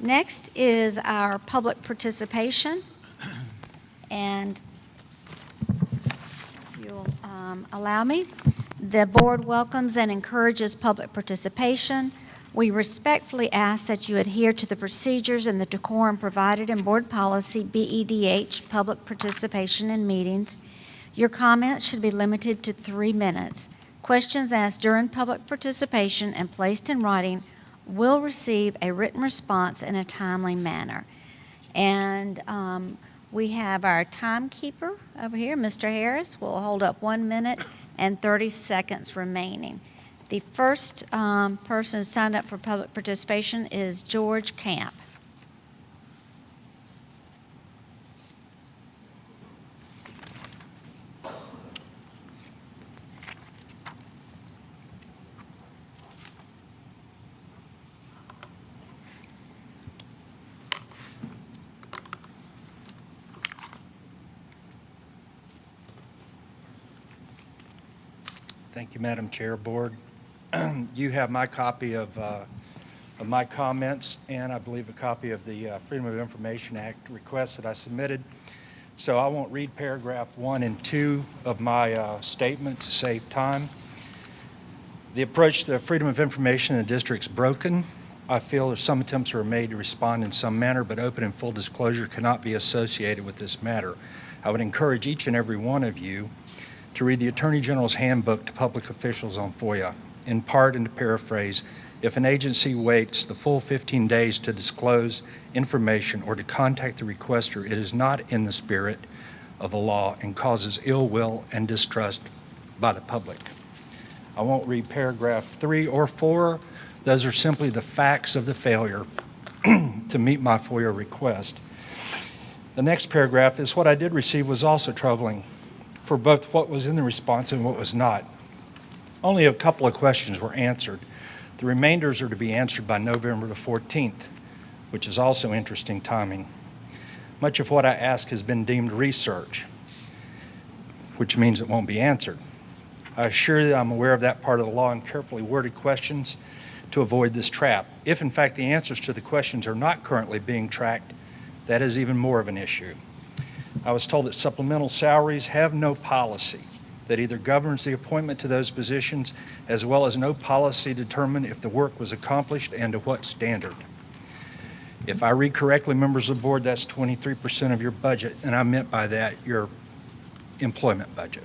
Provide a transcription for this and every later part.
Next is our public participation, and if you'll allow me. The board welcomes and encourages public participation. We respectfully ask that you adhere to the procedures and the decorum provided in Board Policy BEDH, Public Participation in Meetings. Your comments should be limited to 3 minutes. Questions asked during public participation and placed in writing will receive a written response in a timely manner. And we have our timekeeper over here, Mr. Harris, will hold up 1 minute and 30 seconds remaining. The first person who signed up for public participation is George Camp. Thank you, Madam Chair, Board. You have my copy of my comments and I believe a copy of the Freedom of Information Act request that I submitted. So I won't read paragraph 1 and 2 of my statement to save time. The approach to freedom of information in the district is broken. I feel that some attempts are made to respond in some manner, but open and full disclosure cannot be associated with this matter. I would encourage each and every one of you to read the Attorney General's Handbook to Public Officials on FOIA. In part, and to paraphrase, if an agency waits the full 15 days to disclose information or to contact the requester, it is not in the spirit of the law and causes ill will and distrust by the public. I won't read paragraph 3 or 4. Those are simply the facts of the failure to meet my FOIA request. The next paragraph is what I did receive was also troubling for both what was in the response and what was not. Only a couple of questions were answered. The remainders are to be answered by November the 14th, which is also interesting timing. Much of what I ask has been deemed research, which means it won't be answered. I assure you I'm aware of that part of the law and carefully worded questions to avoid this trap. If in fact the answers to the questions are not currently being tracked, that is even more of an issue. I was told that supplemental salaries have no policy that either governs the appointment to those positions, as well as no policy to determine if the work was accomplished and to what standard. If I read correctly, members of the board, that's 23% of your budget, and I meant by that your employment budget.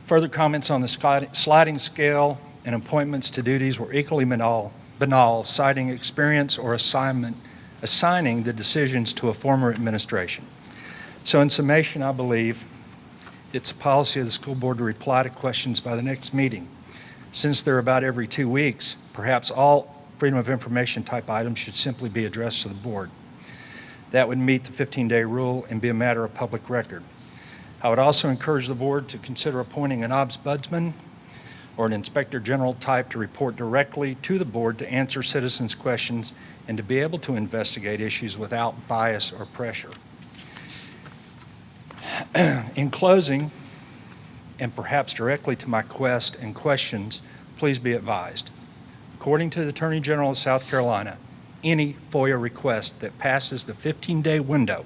Further comments on the sliding scale and appointments to duties were equally banal, citing experience or assigning the decisions to a former administration. So in summation, I believe it's a policy of the school board to reply to questions by the next meeting. Since they're about every 2 weeks, perhaps all freedom of information type items should simply be addressed to the board. That would meet the 15-day rule and be a matter of public record. I would also encourage the board to consider appointing an ombudsman or an inspector general type to report directly to the board to answer citizens' questions and to be able to investigate issues without bias or pressure. In closing, and perhaps directly to my quest and questions, please be advised. According to the Attorney General of South Carolina, any FOIA request that passes the 15-day window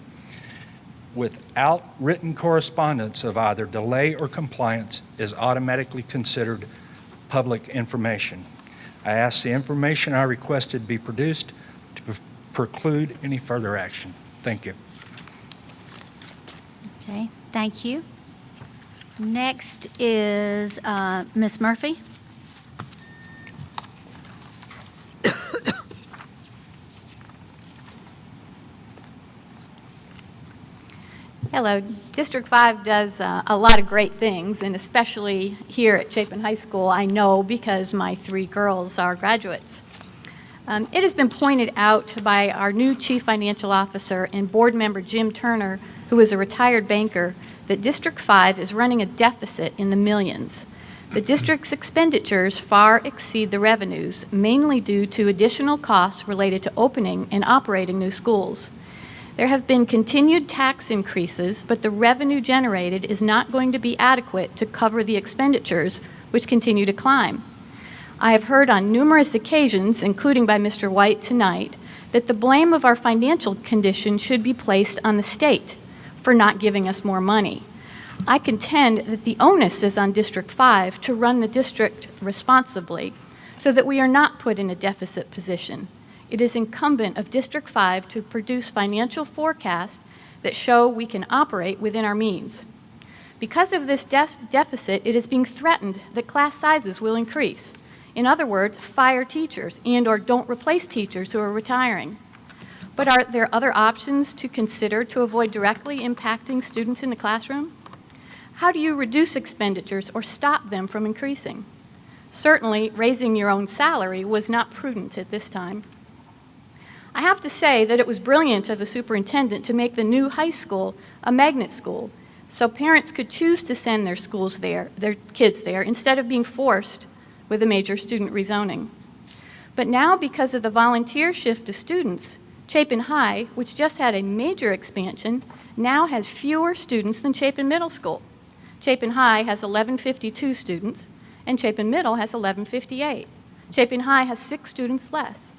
without written correspondence of either delay or compliance is automatically considered public information. I ask the information I requested be produced to preclude any further action. Thank you. Okay, thank you. Next is Ms. Murphy. Hello. District 5 does a lot of great things, and especially here at Chapin High School, I know because my 3 girls are graduates. It has been pointed out by our new Chief Financial Officer and board member Jim Turner, who is a retired banker, that District 5 is running a deficit in the millions. The district's expenditures far exceed the revenues, mainly due to additional costs related to opening and operating new schools. There have been continued tax increases, but the revenue generated is not going to be adequate to cover the expenditures, which continue to climb. I have heard on numerous occasions, including by Mr. White tonight, that the blame of our financial condition should be placed on the state for not giving us more money. I contend that the onus is on District 5 to run the district responsibly so that we are not put in a deficit position. It is incumbent of District 5 to produce financial forecasts that show we can operate within our means. Because of this deficit, it is being threatened that class sizes will increase. In other words, fire teachers and/or don't replace teachers who are retiring. But are there other options to consider to avoid directly impacting students in the classroom? How do you reduce expenditures or stop them from increasing? Certainly, raising your own salary was not prudent at this time. I have to say that it was brilliant of the superintendent to make the new high school a magnet school, so parents could choose to send their kids there, instead of being forced with a major student rezoning. But now, because of the volunteer shift of students, Chapin High, which just had a major expansion, now has fewer students than Chapin Middle School. Chapin High has 1152 students, and Chapin Middle has 1158. Chapin High has 6 students less.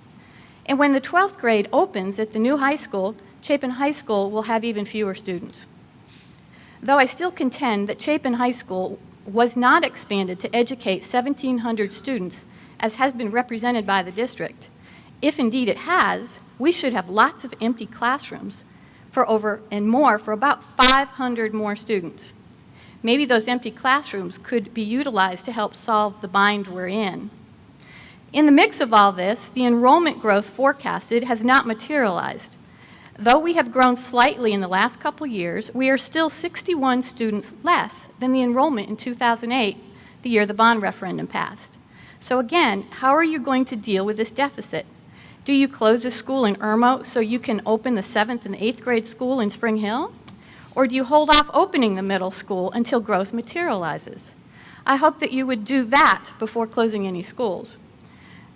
And when the 12th grade opens at the new high school, Chapin High School will have even fewer students. Though I still contend that Chapin High School was not expanded to educate 1,700 students, as has been represented by the district. If indeed it has, we should have lots of empty classrooms for about 500 more students. Maybe those empty classrooms could be utilized to help solve the bind we're in. In the mix of all this, the enrollment growth forecasted has not materialized. Though we have grown slightly in the last couple years, we are still 61 students less than the enrollment in 2008, the year the bond referendum passed. So again, how are you going to deal with this deficit? Do you close a school in Irmo so you can open the 7th and 8th grade school in Spring Hill? Or do you hold off opening the middle school until growth materializes? I hope that you would do that before closing any schools.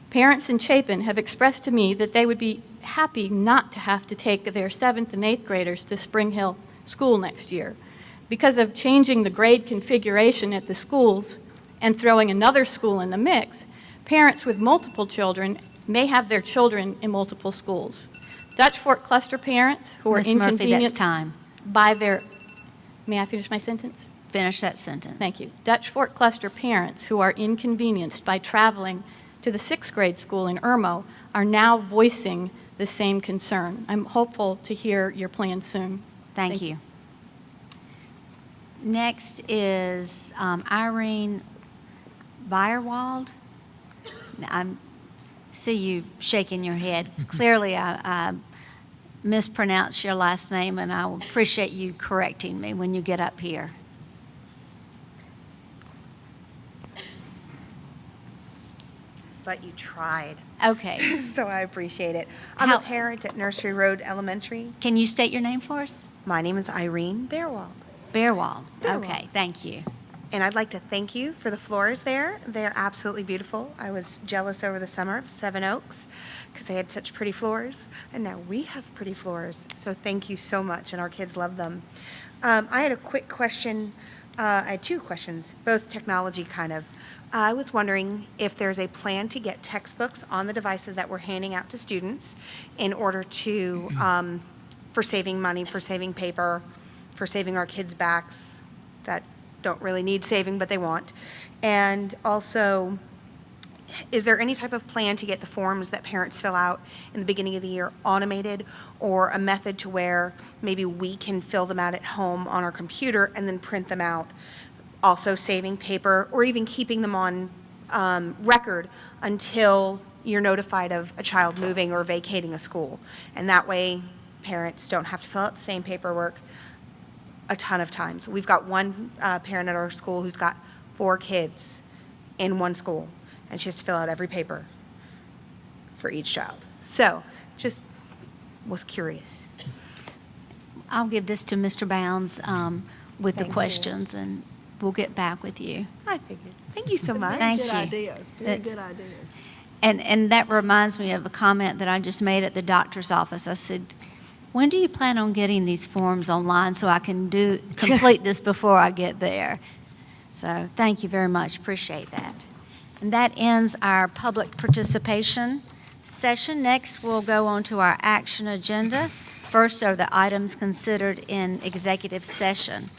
Parents in Chapin have expressed to me that they would be happy not to have to take their 7th and 8th graders to Spring Hill School next year. Because of changing the grade configuration at the schools and throwing another school in the mix, parents with multiple children may have their children in multiple schools. Dutch Fork cluster parents who are Ms. Murphy, inconvenienced that's time. by their, may I finish my sentence? Finish that sentence. Thank you. Dutch Fork cluster parents who are inconvenienced by traveling to the 6th grade school in Irmo are now voicing the same concern. I'm hopeful to hear your plan soon. Thank you. Next is Irene Beyerwald. I see you shaking your head. Clearly, I mispronounced your last name, and I will appreciate you correcting me when you get up here. But you tried, Okay. so I appreciate it. I'm How- a parent at Nursery Road Elementary. Can you state your name for us? My name is Irene Bearwald, Bearwald. Bearwald. Okay, thank you. and I'd like to thank you for the floors there. They're absolutely beautiful. I was jealous over the summer of Seven Oaks because they had such pretty floors, and now we have pretty floors. So thank you so much, and our kids love them. I had a quick question. I had 2 questions, both technology kind of. I was wondering if there's a plan to get textbooks on the devices that we're handing out to students in order to, for saving money, for saving paper, for saving our kids' backs that don't really need saving, but they want. And also, is there any type of plan to get the forms that parents fill out in the beginning of the year automated, or a method to where maybe we can fill them out at home on our computer and then print them out, also saving paper, or even keeping them on record until you're notified of a child moving or vacating a school? And that way, parents don't have to fill out the same paperwork a ton of times. We've got one parent at our school who's got 4 kids in one school, and she has to fill out every paper for each child. So, just was curious. I'll give this to Mr. Bounds with the Thank you. questions, and we'll get back with you. I figured. Thank you so much. Thank Good you. ideas, very That's- good ideas. And that reminds me of a comment that I just made at the doctor's office. I said, when do you plan on getting these forms online so I can complete this before I get there? So thank you very much. Appreciate that. And that ends our public participation session. Next, we'll go on to our action agenda. First are the items considered in executive session.